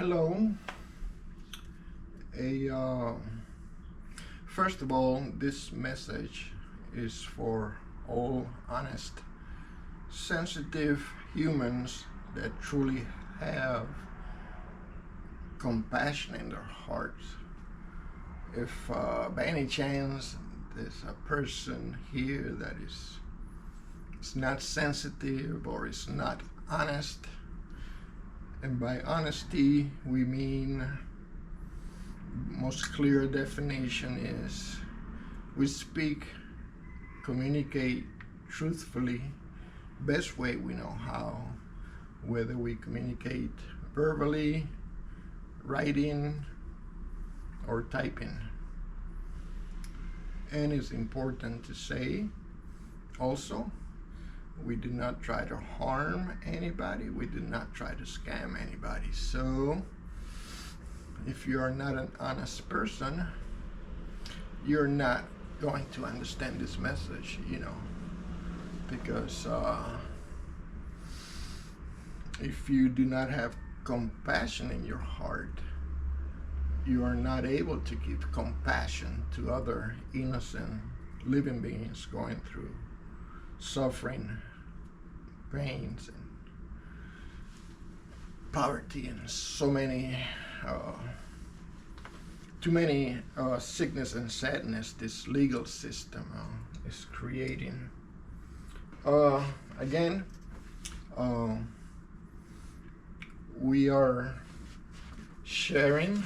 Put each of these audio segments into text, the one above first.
Hello. First of all, this message is for all honest, sensitive humans that truly have compassion in their hearts. If by any chance there's a person here that is not sensitive or is not honest, and by honesty we mean, most clear definition is we speak, communicate truthfully, best way we know how, whether we communicate verbally, writing, or typing. And it's important to say also, we do not try to harm anybody. We do not try to scam anybody. So if you are not an honest person, you're not going to understand this message, because if you do not have compassion in your heart, you are not able to give compassion to other innocent living beings going through suffering, pains, and poverty, and so many too many sickness and sadness this legal system is creating. Again, we are sharing.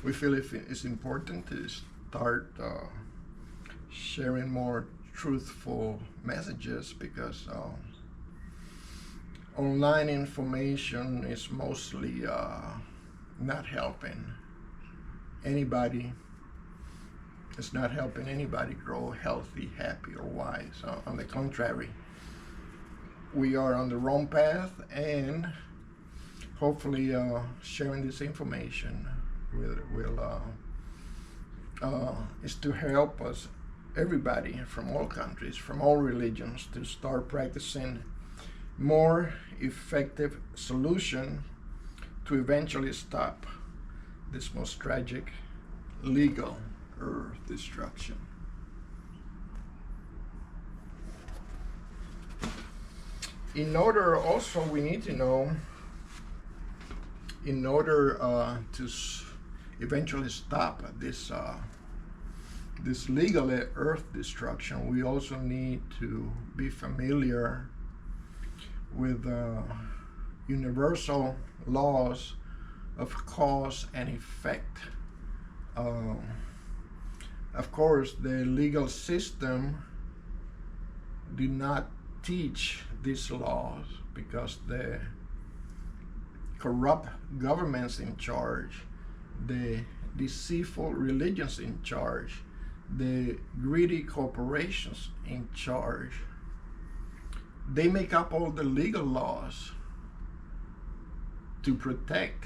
We feel it's important to start sharing more truthful messages, because online information is mostly not helping anybody. It's not helping anybody grow healthy, happy, or wise. On the contrary, we are on the wrong path, and hopefully sharing this information is to help us, everybody from all countries, from all religions, to start practicing more effective solution to eventually stop this most tragic legal earth destruction. In order, also, we need to know, in order to eventually stop this legal earth destruction, we also need to be familiar with universal laws of cause and effect. Of course, the legal system do not teach these laws, because the corrupt governments in charge, the deceitful religions in charge, the greedy corporations in charge, they make up all the legal laws to protect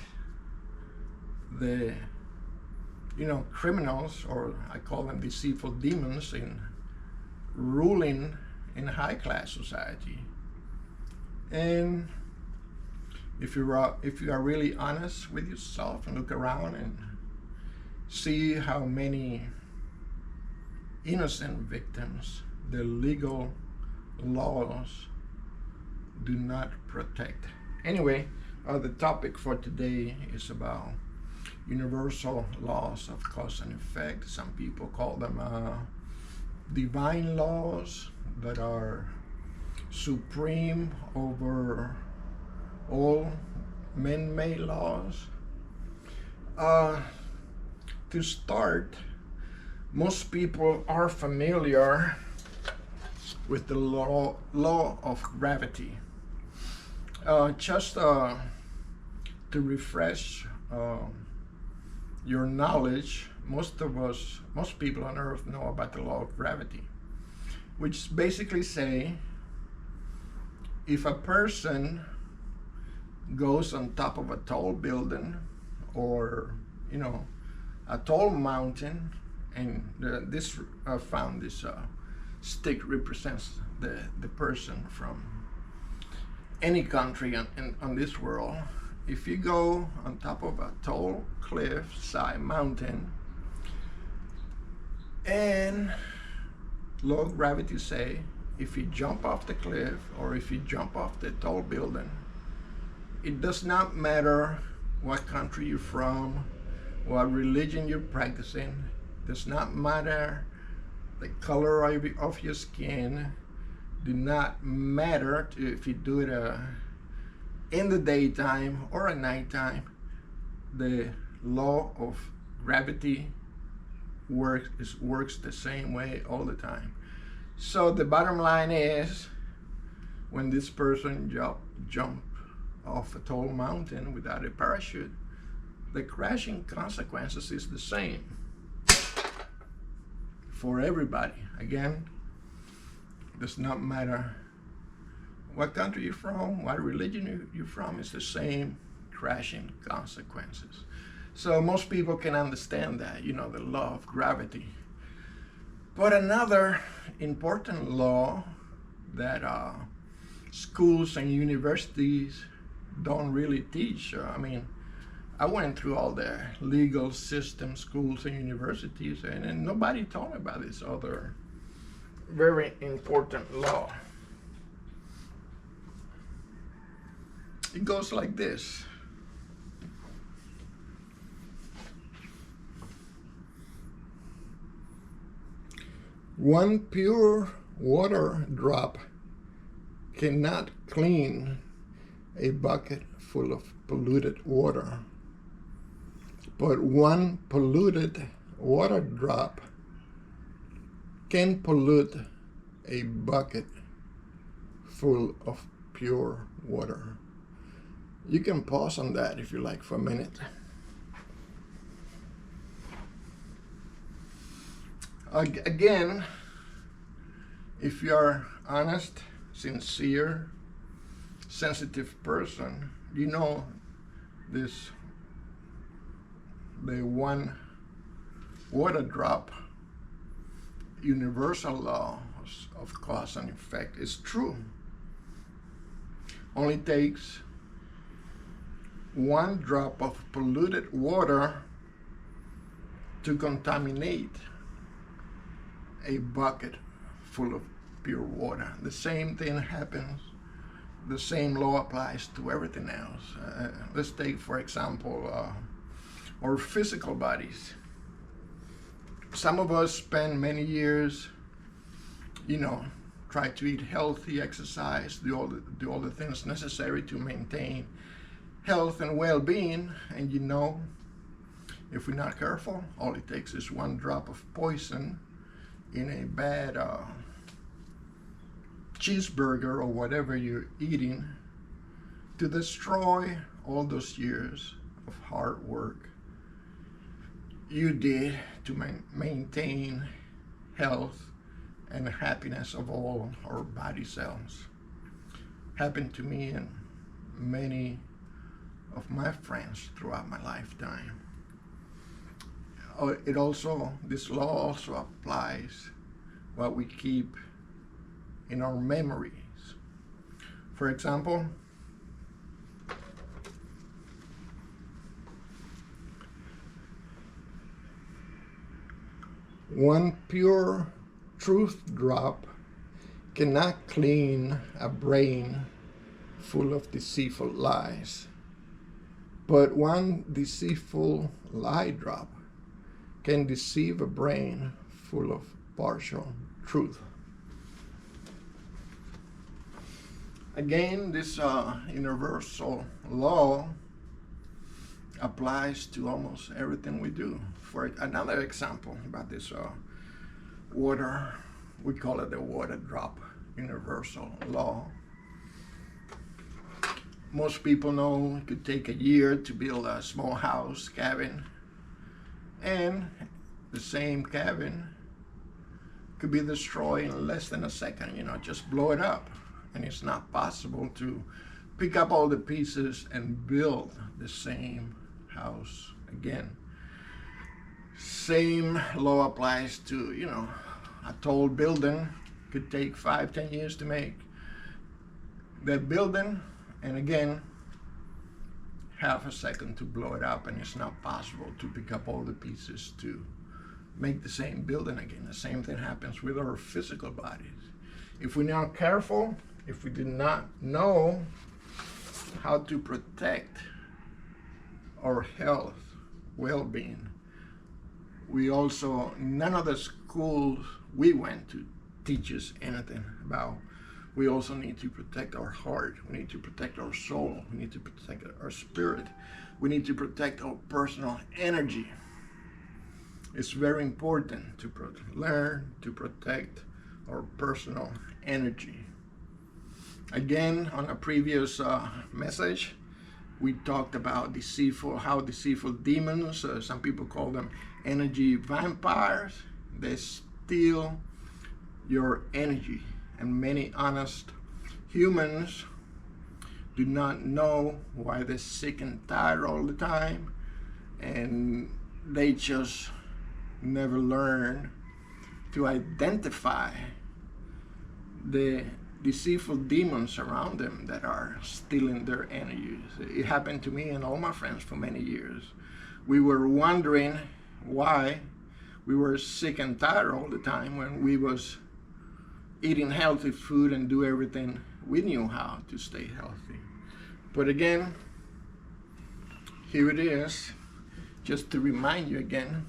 the criminals, or I call them deceitful demons, in ruling in high class society. And if you are really honest with yourself and look around and see how many innocent victims the legal laws do not protect. Anyway, the topic for today is about universal laws of cause and effect. Some people call them divine laws that are supreme over all man-made laws. To start, most people are familiar with the law of gravity. Just to refresh your knowledge, most people on Earth know about the law of gravity, which basically say, if a person goes on top of a tall building, or a tall mountain, and this stick represents the person from any country on this world. if you go on top of a tall cliff-side mountain, and low gravity say, if you jump off the cliff or if you jump off the tall building, it does not matter what country you're from, what religion you're practicing, does not matter the color of your skin, do not matter if you do it in the daytime or at nighttime. The law of gravity works the same way all the time. So the bottom line is, when this person jumped off a tall mountain without a parachute, the crashing consequences is the same for everybody. Again, does not matter what country you're from, what religion you're from, it's the same crashing consequences. So most people can understand that, you know, the law of gravity. But another important law that schools and universities don't really teach. I mean, I went through all the legal system, schools and universities, and nobody told me about this other very important law. It goes like this. One pure water drop cannot clean a bucket full of polluted water, but one polluted water drop can pollute a bucket full of pure water. You can pause on that if you like for a minute. Again, if you are honest, sincere, sensitive person, you know this, the one water drop universal law of cause and effect is true. Only takes one drop of polluted water to contaminate a bucket full of pure water. The same thing happens, the same law applies to everything else. Let's take, for example, our physical bodies. Some of us spend many years, you know, try to eat healthy, exercise, do all the things necessary to maintain health and well-being, and you know, if we're not careful, all it takes is one drop of poison in a bad cheeseburger or whatever you're eating to destroy all those years of hard work you did to maintain health and happiness of all our body cells. Happened to me and many of my friends throughout my lifetime. This law also applies what we keep in our memories. For example, one pure truth drop cannot clean a brain full of deceitful lies, but one deceitful lie drop can deceive a brain full of partial truth. Again, this universal law applies to almost everything we do. For another example about this water, we call it the water drop universal law. Most people know it could take a year to build a small house, cabin, and the same cabin could be destroyed in less than a second, you know, just blow it up. And it's not possible to pick up all the pieces and build the same house again. Same law applies to, you know, a tall building could take 5-10 years to make that building, and again, half a second to blow it up, and it's not possible to pick up all the pieces to make the same building again. The same thing happens with our physical bodies. If we're not careful, if we did not know how to protect our health, well-being, none of the schools we went to teach us anything about. We also need to protect our heart. We need to protect our soul. We need to protect our spirit. We need to protect our personal energy. It's very important to learn to protect our personal energy. Again, on a previous message, we talked about how deceitful demons, some people call them energy vampires, they steal your energy. And many honest humans do not know why they're sick and tired all the time, and they just never learn to identify the deceitful demons around them that are stealing their energies. It happened to me and all my friends for many years. We were wondering why we were sick and tired all the time when we was eating healthy food and do everything we knew how to stay healthy. But again, here it is, just to remind you again,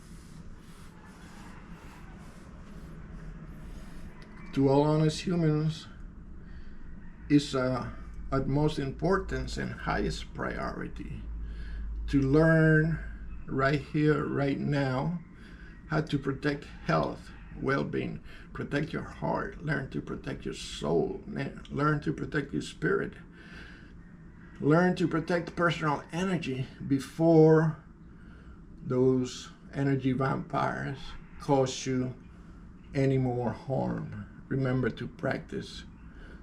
to all honest humans, is utmost importance and highest priority to learn right here, right now, how to protect health, well-being, protect your heart, learn to protect your soul, learn to protect your spirit, learn to protect personal energy before those energy vampires cause you any more harm. Remember to practice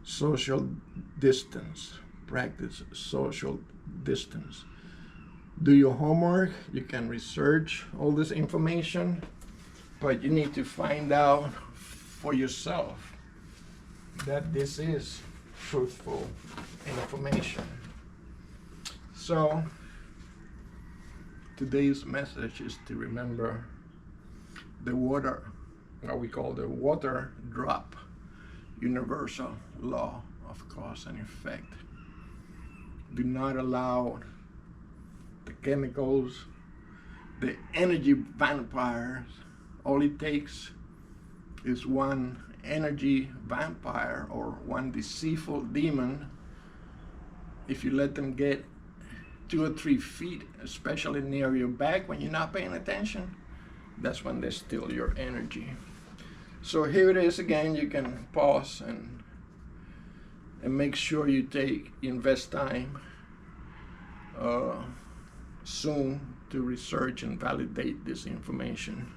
social distance. Practice social distance. Do your homework. You can research all this information, but you need to find out for yourself that this is truthful information. So today's message is to remember the water, what we call the water drop universal law of cause and effect. Do not allow the chemicals, the energy vampires. All it takes is one energy vampire or one deceitful demon. If you let them get 2 or 3 feet, especially near your back when you're not paying attention, that's when they steal your energy. So here it is again. You can pause and make sure you invest time soon to research and validate this information.